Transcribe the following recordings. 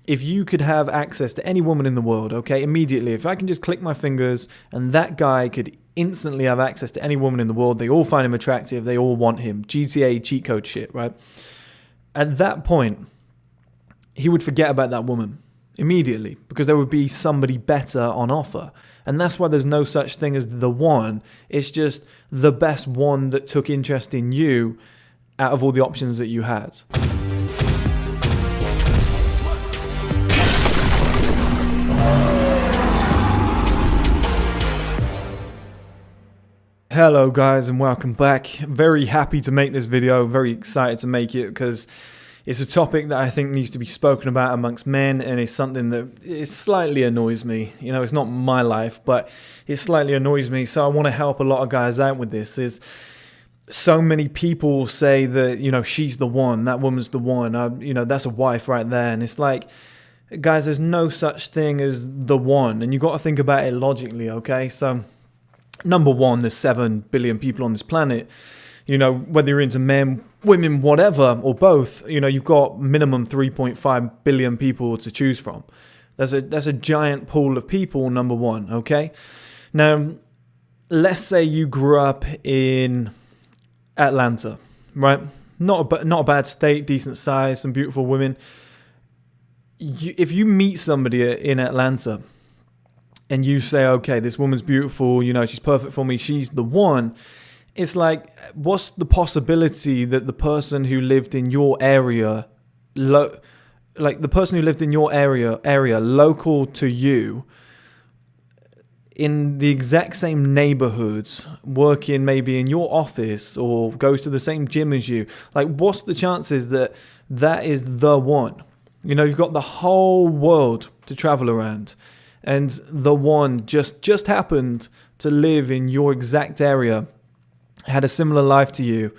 if you could have access to any woman in the world, okay, immediately, if I can just click my fingers and that guy could instantly have access to any woman in the world, they all find him attractive, they all want him, GTA cheat code shit, right? At that point, he would forget about that woman immediately because there would be somebody better on offer. And that's why there's no such thing as the one. It's just the best one that took interest in you out of all the options that you had. Hello guys and welcome back. Very happy to make this video, very excited to make it because it's a topic that I think needs to be spoken about amongst men, and it's something that it slightly annoys me. You know, it's not my life, but it slightly annoys me, so I want to help a lot of guys out with this. Is so many people say that, you know, she's the one, that woman's the one, you know, that's a wife right there, and it's like, guys, there's no such thing as the one, and you got to think about it logically, okay? So number one, there's 7 billion people on this planet. You know, whether you're into men, women, whatever, or both, you know, you've got minimum 3.5 billion people to choose from. That's a giant pool of people, number one, okay? Now, let's say you grew up in Atlanta, right? Not a bad state, decent size, some beautiful women. If you meet somebody in Atlanta and you say, okay, this woman's beautiful, you know, she's perfect for me, she's the one, it's like, what's the possibility that the person who lived in your area, local to you, in the exact same neighborhoods, working maybe in your office or goes to the same gym as you, like, what's the chances that that is the one? You know, you've got the whole world to travel around, and the one just happened to live in your exact area, had a similar life to you,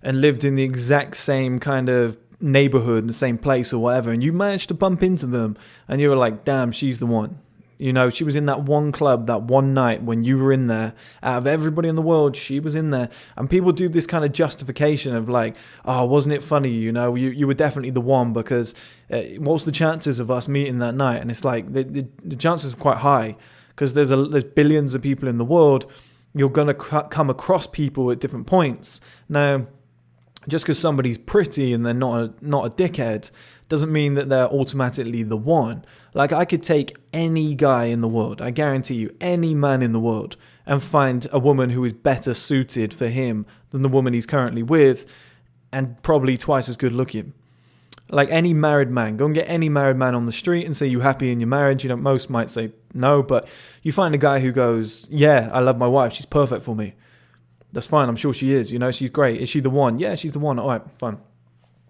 and lived in the exact same kind of neighborhood, the same place or whatever, and you managed to bump into them, and you were like, damn, she's the one. You know, she was in that one club that one night when you were in there. Out of everybody in the world, she was in there. And people do this kind of justification of like, oh, wasn't it funny? You know, you were definitely the one because what's the chances of us meeting that night? And it's like the chances are quite high because there's billions of people in the world. You're going to come across people at different points. Now, just because somebody's pretty and they're not a dickhead doesn't mean that they're automatically the one. Like, I could take any guy in the world, I guarantee you, any man in the world, and find a woman who is better suited for him than the woman he's currently with, and probably twice as good looking. Like any married man, go and get any married man on the street and say, you happy in your marriage? You know, most might say no, but you find a guy who goes, yeah, I love my wife, she's perfect for me. That's fine, I'm sure she is, you know, she's great. Is she the one? Yeah, she's the one. All right, fine.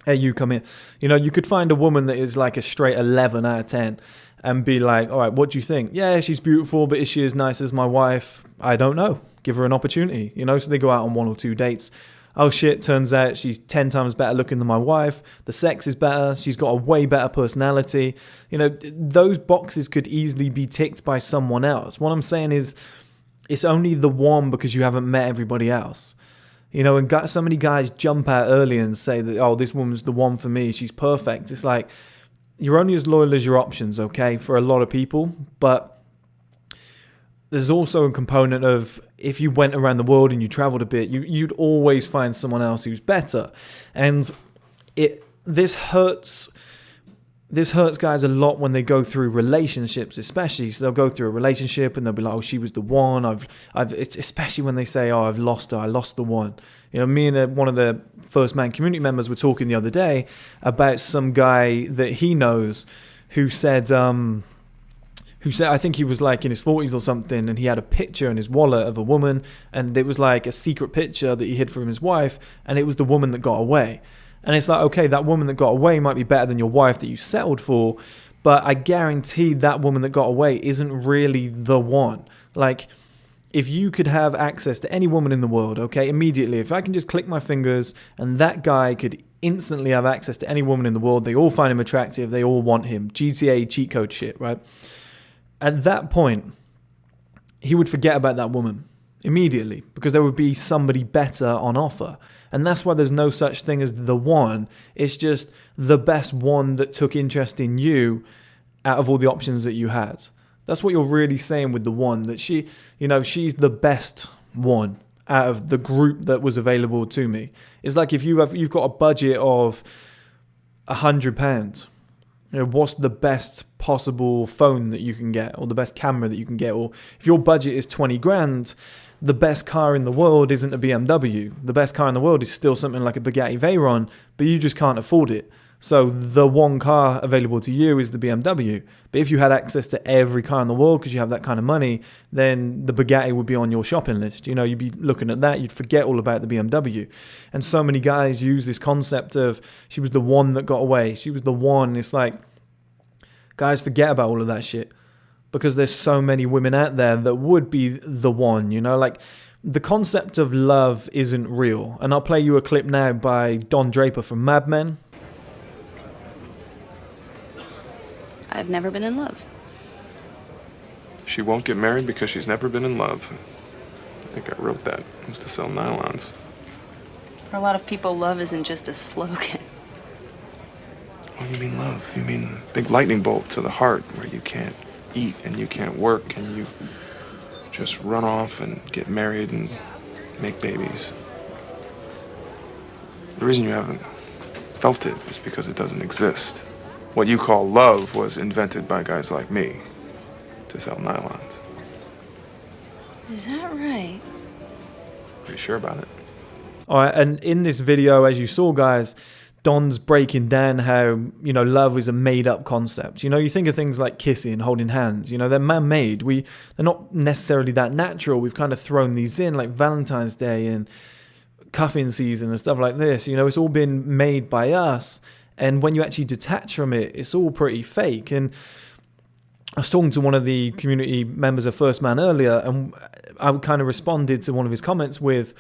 Hey, you come here. You know, you could find a woman that is like a straight 11 out of 10 and be like, all right, what do you think? Yeah, she's beautiful, but is she as nice as my wife? I don't know. Give her an opportunity, you know? So they go out on 1 or 2 dates. Oh shit, turns out she's 10 times better looking than my wife. The sex is better. She's got a way better personality. You know, those boxes could easily be ticked by someone else. What I'm saying is, it's only the one because you haven't met everybody else. You know, and so many guys jump out early and say that, oh, this woman's the one for me, she's perfect. It's like, you're only as loyal as your options, okay, for a lot of people. But there's also a component of, if you went around the world and you traveled a bit, you'd always find someone else who's better. And this hurts guys a lot when they go through relationships, especially. So they'll go through a relationship and they'll be like, oh, she was the one. It's especially when they say, oh, I've lost her, I lost the one. You know, me and one of the First Man community members were talking the other day about some guy that he knows who said, I think he was like in his 40s or something, and he had a picture in his wallet of a woman, and it was like a secret picture that he hid from his wife, and it was the woman that got away. And it's like, okay, that woman that got away might be better than your wife that you settled for, but I guarantee that woman that got away isn't really the one. Like, if you could have access to any woman in the world, okay, immediately, if I can just click my fingers and that guy could instantly have access to any woman in the world, they all find him attractive, they all want him, GTA cheat code shit, right? At that point, he would forget about that woman immediately, because there would be somebody better on offer. And that's why there's no such thing as the one. It's just the best one that took interest in you out of all the options that you had. That's what you're really saying with the one, that she's the best one out of the group that was available to me. It's like if you've got a budget of £100, what's the best possible phone that you can get, or the best camera that you can get? Or if your budget is 20 grand, the best car in the world isn't a BMW. The best car in the world is still something like a Bugatti Veyron, but you just can't afford it. So the one car available to you is the BMW. But if you had access to every car in the world because you have that kind of money, then the Bugatti would be on your shopping list. You'd be looking at that. You'd forget all about the BMW. And so many guys use this concept of she was the one that got away. She was the one. It's like, guys, forget about all of that shit, because there's so many women out there that would be the one, like the concept of love isn't real. And I'll play you a clip now by Don Draper from Mad Men. I've never been in love. She won't get married because she's never been in love. I think I wrote that. It was to sell nylons. For a lot of people, love isn't just a slogan. What do you mean love? You mean a big lightning bolt to the heart where you can't eat and you can't work and you just run off and get married and make babies. The reason you haven't felt it is because it doesn't exist. What you call love was invented by guys like me to sell nylons. Is that right? Pretty sure about it. All right, and in this video, as you saw, guys, Don's breaking down how, love is a made-up concept. You think of things like kissing, holding hands, they're man-made. They're not necessarily that natural. We've kind of thrown these in, like Valentine's Day and cuffing season and stuff like this. It's all been made by us. And when you actually detach from it, it's all pretty fake. And I was talking to one of the community members of First Man earlier, and I kind of responded to one of his comments with,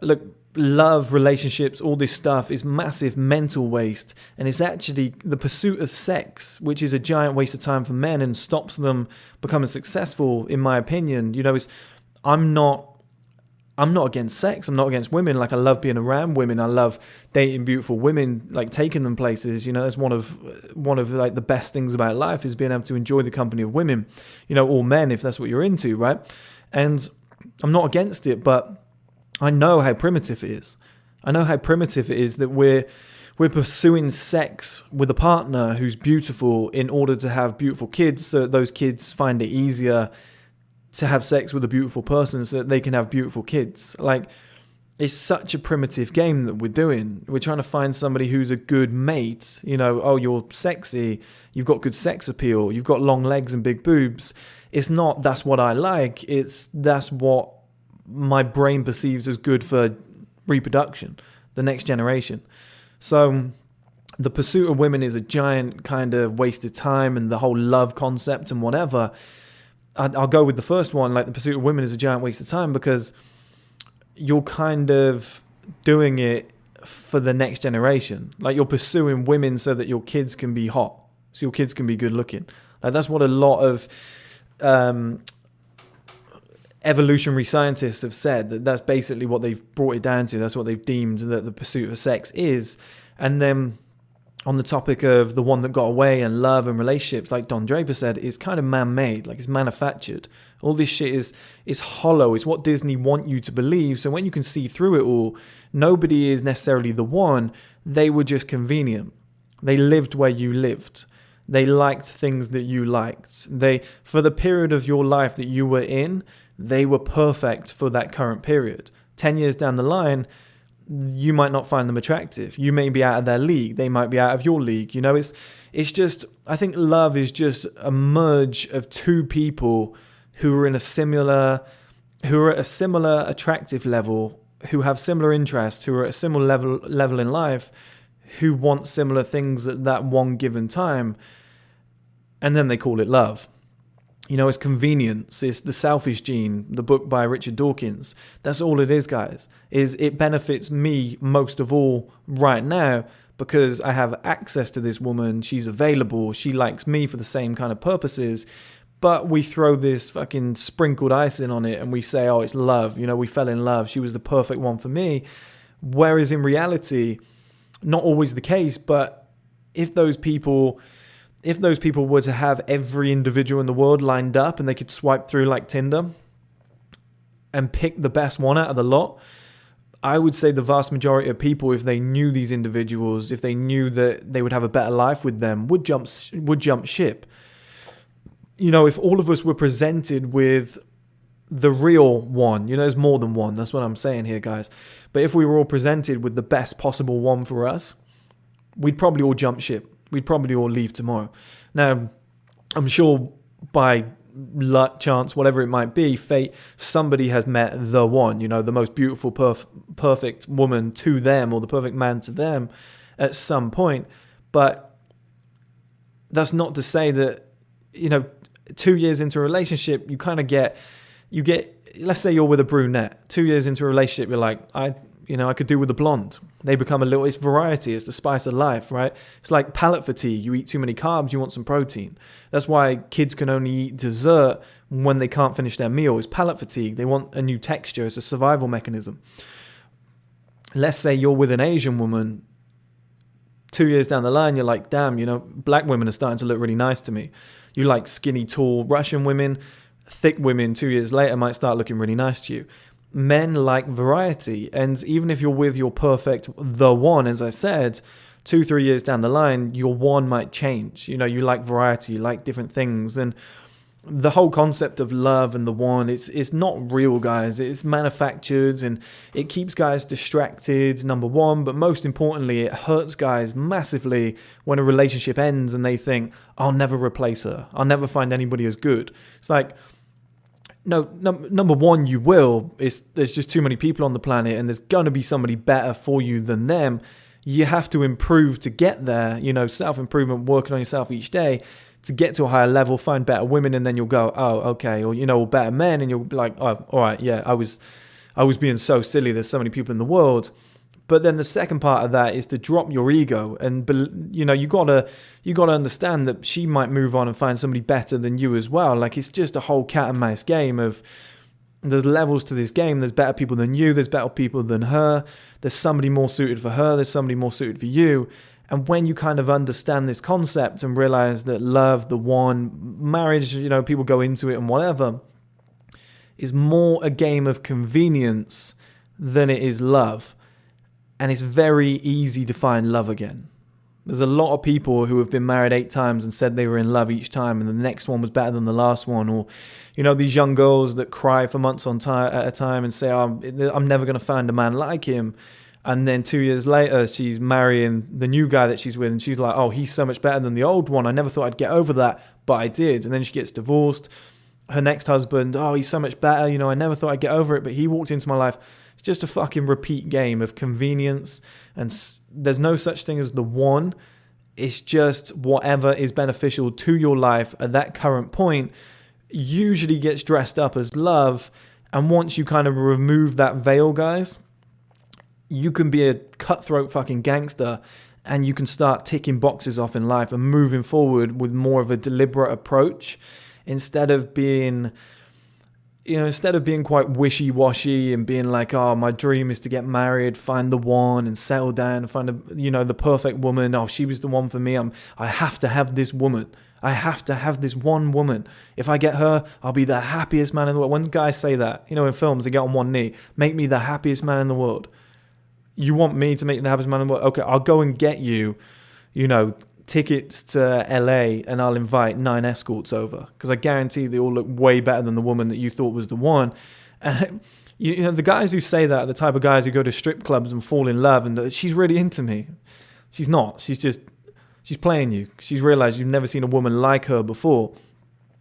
look, love, relationships, all this stuff is massive mental waste. And it's actually the pursuit of sex, which is a giant waste of time for men and stops them becoming successful, in my opinion. I'm not against sex. I'm not against women. Like, I love being around women. I love dating beautiful women, like taking them places. That's one of like the best things about life, is being able to enjoy the company of women, or men, if that's what you're into, right? And I'm not against it, but I know how primitive it is. I know how primitive it is that we're pursuing sex with a partner who's beautiful in order to have beautiful kids, so that those kids find it easier to have sex with a beautiful person so that they can have beautiful kids. Like, it's such a primitive game that we're doing. We're trying to find somebody who's a good mate. Oh, you're sexy, you've got good sex appeal, you've got long legs and big boobs. It's not, that's what I like. That's what my brain perceives as good for reproduction, the next generation. So the pursuit of women is a giant kind of waste of time, and the whole love concept and whatever. I'll go with the first one, like the pursuit of women is a giant waste of time, because you're kind of doing it for the next generation. Like, you're pursuing women so that your kids can be hot, so your kids can be good looking. Like, that's what a lot of evolutionary scientists have said, that's basically what they've brought it down to. That's what they've deemed that the pursuit of sex is. And then on the topic of the one that got away and love and relationships, like Don Draper said, is kind of man-made, like it's manufactured. All this shit is hollow. It's what Disney want you to believe. So when you can see through it all, nobody is necessarily the one. They were just convenient. They lived where you lived. They liked things that you liked. For the period of your life that you were in, they were perfect for that current period. 10 years down the line, you might not find them attractive. You may be out of their league. They might be out of your league. It's just, I think love is just a merge of two people who are at a similar attractive level, who have similar interests, who are at a similar level in life, who want similar things at that one given time. And then they call it love. It's convenience. It's the selfish gene, the book by Richard Dawkins. That's all it is, guys. It benefits me most of all right now because I have access to this woman. She's available. She likes me for the same kind of purposes. but we throw this fucking sprinkled icing on it and we say, oh, it's love. You know, we fell in love. She was the perfect one for me. Whereas in reality, not always the case, but if those people were to have every individual in the world lined up and they could swipe through like Tinder and pick the best one out of the lot, I would say the vast majority of people, if they knew these individuals, if they knew that they would have a better life with them, would jump ship. You know, if all of us were presented with the real one, you know, there's more than one. That's what I'm saying here, guys. But if we were all presented with the best possible one for us, we'd probably all jump ship. We'd probably all leave tomorrow. Now, I'm sure by luck, chance, whatever it might be, fate, somebody has met the one, you know, the most beautiful, perfect woman to them, or the perfect man to them at some point. But that's not to say that, you know, 2 years into a relationship, you get, let's say you're with a brunette, 2 years into a relationship, you're like, I could do with a blonde. They become it's variety. It's the spice of life, right? It's like palate fatigue. You eat too many carbs, you want some protein. That's why kids can only eat dessert when they can't finish their meal. It's palate fatigue. They want a new texture. It's a survival mechanism. Let's say you're with an Asian woman. 2 years down the line, you're like, damn, you know, black women are starting to look really nice to me. You like skinny, tall Russian women. Thick women 2 years later might start looking really nice to you. Men like variety, and even if you're with your the one, as I said, 2-3 years down the line, your one might change. You know, you like variety, you like different things, and the whole concept of love and the one, it's not real, guys. It's manufactured, and it keeps guys distracted, number one, but most importantly, it hurts guys massively when a relationship ends and they think, I'll never replace her, I'll never find anybody as good. It's like, no, number one, you will. There's just too many people on the planet, and there's going to be somebody better for you than them. You have to improve to get there. You know, self-improvement, working on yourself each day to get to a higher level, find better women, and then you'll go, oh, okay, or, you know, better men, and you'll be like, oh, all right, yeah, I was being so silly. There's so many people in the world. But then the second part of that is to drop your ego, and you know, you gotta understand that she might move on and find somebody better than you as well. Like, it's just a whole cat and mouse game of, there's levels to this game. There's better people than you. There's better people than her. There's somebody more suited for her. There's somebody more suited for you. And when you kind of understand this concept and realize that love, the one, marriage, you know, people go into it and whatever, is more a game of convenience than it is love. And it's very easy to find love again. There's a lot of people who have been married 8 times and said they were in love each time, and the next one was better than the last one. Or, you know, these young girls that cry for months at a time and say, oh, I'm never going to find a man like him. And then 2 years later, she's marrying the new guy that she's with, and she's like, oh, he's so much better than the old one. I never thought I'd get over that, but I did. And then she gets divorced. Her next husband, oh, he's so much better. You know, I never thought I'd get over it, but he walked into my life. It's just a fucking repeat game of convenience, and there's no such thing as the one. It's just whatever is beneficial to your life at that current point usually gets dressed up as love. And once you kind of remove that veil, guys, you can be a cutthroat fucking gangster, and you can start ticking boxes off in life and moving forward with more of a deliberate approach, instead of being quite wishy-washy and being like, oh, my dream is to get married, find the one and settle down, find the perfect woman. Oh, she was the one for me. I have to have this woman. I have to have this one woman. If I get her, I'll be the happiest man in the world. When guys say that, you know, in films, they get on one knee, make me the happiest man in the world. You want me to make you the happiest man in the world? Okay, I'll go and get you, you know, tickets to LA, and I'll invite 9 escorts over, because I guarantee they all look way better than the woman that you thought was the one. And you know, the guys who say that are the type of guys who go to strip clubs and fall in love, and she's really into me. She's not. She's playing you. She's realized you've never seen a woman like her before.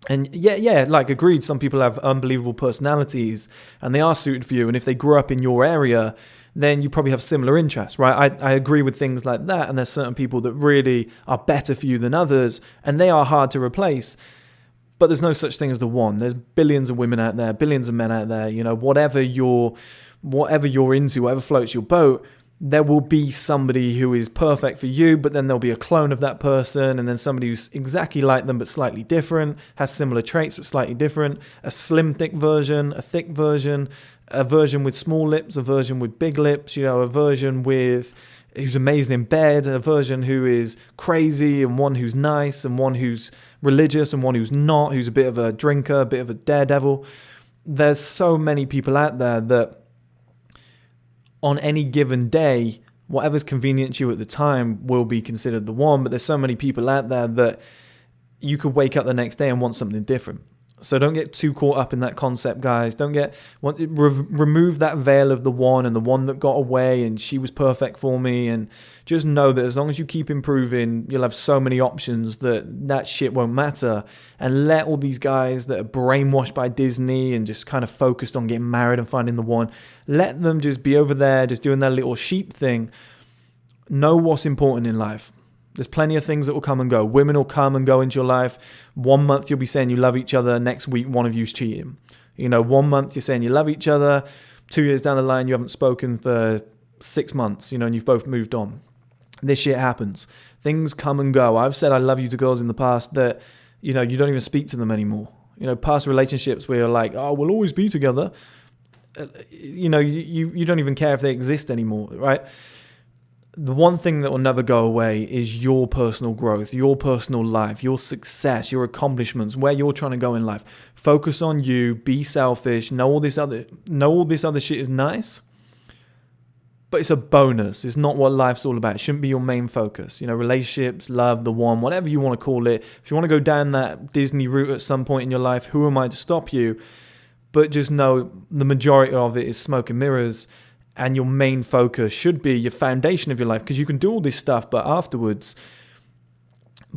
And yeah, like, agreed, some people have unbelievable personalities and they are suited for you, and if they grew up in your area, then you probably have similar interests, right? I agree with things like that, and there's certain people that really are better for you than others, and they are hard to replace. But there's no such thing as the one. There's billions of women out there, billions of men out there, you know, whatever you're into, whatever floats your boat, there will be somebody who is perfect for you, but then there'll be a clone of that person, and then somebody who's exactly like them but slightly different, has similar traits but slightly different, a slim thick version, a thick version, a version with small lips, a version with big lips, a version who's amazing in bed, a version who is crazy, and one who's nice, and one who's religious, and one who's not, who's a bit of a drinker, a bit of a daredevil. There's so many people out there that on any given day, whatever's convenient to you at the time will be considered the one. But there's so many people out there that you could wake up the next day and want something different. So don't get too caught up in that concept, guys. Remove that veil of the one and the one that got away and she was perfect for me. And just know that as long as you keep improving, you'll have so many options that shit won't matter. And let all these guys that are brainwashed by Disney and just kind of focused on getting married and finding the one, let them just be over there, just doing their little sheep thing. Know what's important in life. There's plenty of things that will come and go. Women will come and go into your life. 1 month you'll be saying you love each other. Next week, one of you's cheating. 1 month you're saying you love each other. 2 years down the line, you haven't spoken for 6 months, and you've both moved on. This shit happens. Things come and go. I've said I love you to girls in the past that, you don't even speak to them anymore. Past relationships where you're like, oh, we'll always be together. You don't even care if they exist anymore, right? The one thing that will never go away is your personal growth, your personal life, your success, your accomplishments, where you're trying to go in life. Focus on you, be selfish, know all this other shit is nice, but it's a bonus. It's not what life's all about. It shouldn't be your main focus. Relationships, love, the one, whatever you want to call it. If you want to go down that Disney route at some point in your life, who am I to stop you? But just know the majority of it is smoke and mirrors. And your main focus should be your foundation of your life, because you can do all this stuff, but afterwards,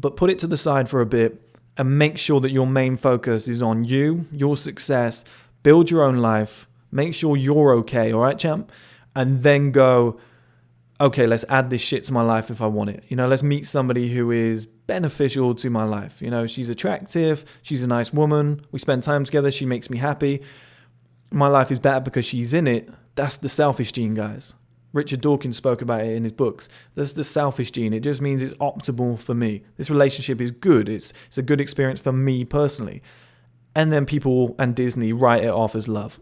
put it to the side for a bit and make sure that your main focus is on you, your success, build your own life, make sure you're okay, all right, champ? And then go, okay, let's add this shit to my life if I want it. Let's meet somebody who is beneficial to my life. She's attractive, she's a nice woman, we spend time together, she makes me happy. My life is better because she's in it. That's the selfish gene, guys. Richard Dawkins spoke about it in his books. That's the selfish gene. It just means it's optimal for me. This relationship is good. It's a good experience for me personally. And then people and Disney write it off as love.